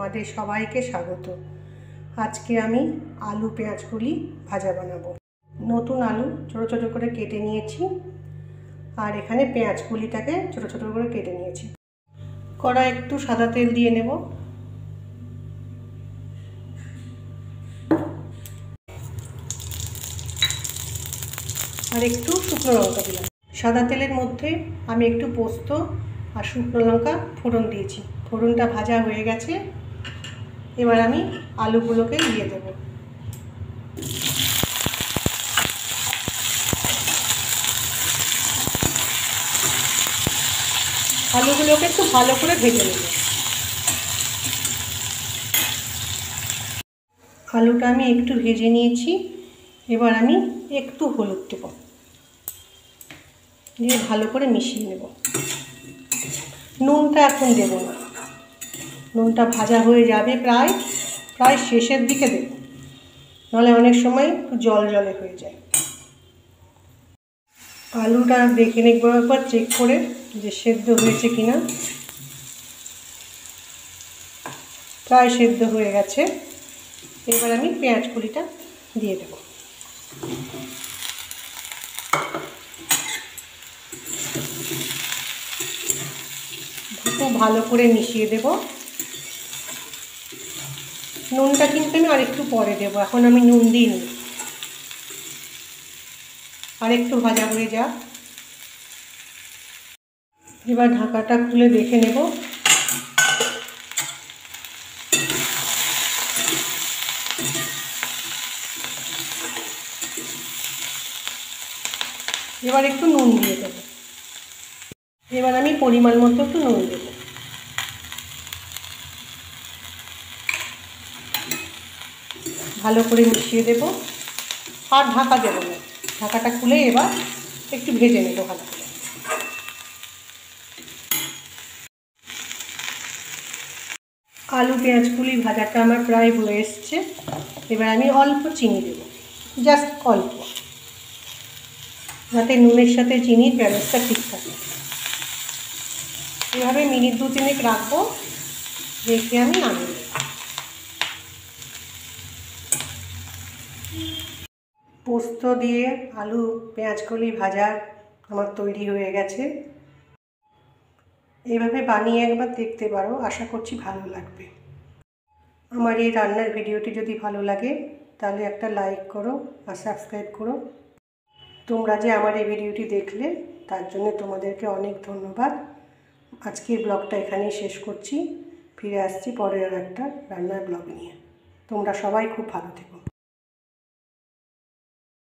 তোমাদের সবাইকে স্বাগত। আজকে আমি আলু পেঁয়াজ কলি ভাজা বানাবো। নতুন আলু ছোটো ছোটো করে কেটে নিয়েছি, আর এখানে পেঁয়াজ কলিটাকে ছোটো ছোটো করে কেটে নিয়েছি। কড়াই একটু সাদা তেল দিয়ে নেব। আর একটু শুকনো লঙ্কা দিলাম। সাদা তেলের মধ্যে আমি একটু পোস্ত আর শুকনো লঙ্কা ফোড়ন দিয়েছি। ফোড়নটা ভাজা হয়ে গেছে, এবার আমি আলুগুলোকে দিয়ে দেব। আলুগুলোকে একটু ভালো করে ভেজে নেব। আলুটা আমি একটু ভেজে নিয়েছি, এবার আমি একটু হলুদ দেব, দিয়ে ভালো করে মিশিয়ে নেব। নুনটা এখন দেব না, নুনটা ভাজা হয়ে যাবে প্রায় শেষের দিকে দেব, নাহলে অনেক সময় একটু জল জলে হয়ে যায়। আলুটা দেখে নেব একবার চেক করে যে সেদ্ধ হয়েছে কিনা। প্রায় সেদ্ধ হয়ে গেছে, এবার আমি পেঁয়াজ কলিটা দিয়ে দেব। খুব ভালো করে মিশিয়ে দেব। নুনটা কিন্তু আমি আরেকটু পরে দেবো, এখন আমি নুন দিইনি। আরেকটু ভাজা হয়ে যাক, এবার ঢাকাটা খুলে দেখে নেব। এবার একটু নুন দিয়ে দেবো। এবার আমি পরিমাণ মতো একটু নুন দেবো। ভালো করে মিশিয়ে দেব, আর ঢাকা দেবো না। ঢাকাটা খুলে এবার একটু ভেজে নেব ভালো করে। আলু পেঁয়াজ কলি ভাজাটা আমার প্রায় হয়ে এসছে, এবার আমি অল্প চিনি দেব, জাস্ট অল্প, যাতে নুনের সাথে চিনির ব্যালেন্সটা ঠিক থাকে। এভাবে মিনিট 2-3 রাখবো, রেখে আমি নামিয়ে দেব। পোস্ত দিয়ে আলু পেঁয়াজ কলি ভাজা আমার তৈরি হয়ে গেছে। এইভাবে বানিয়ে একবার দেখতে পারো, আশা করছি ভালো লাগবে। আমার এই রান্নার ভিডিওটি যদি ভালো লাগে তাহলে একটা লাইক করো আর সাবস্ক্রাইব করো। তোমরা যে আমার এই ভিডিওটি দেখলে তার জন্য তোমাদেরকে অনেক ধন্যবাদ। আজকের ব্লগটা এখানেই শেষ করছি, ফিরে আসছি পরের একটা রান্নার ব্লগ নিয়ে। তোমরা সবাই খুব ভালো থেকো।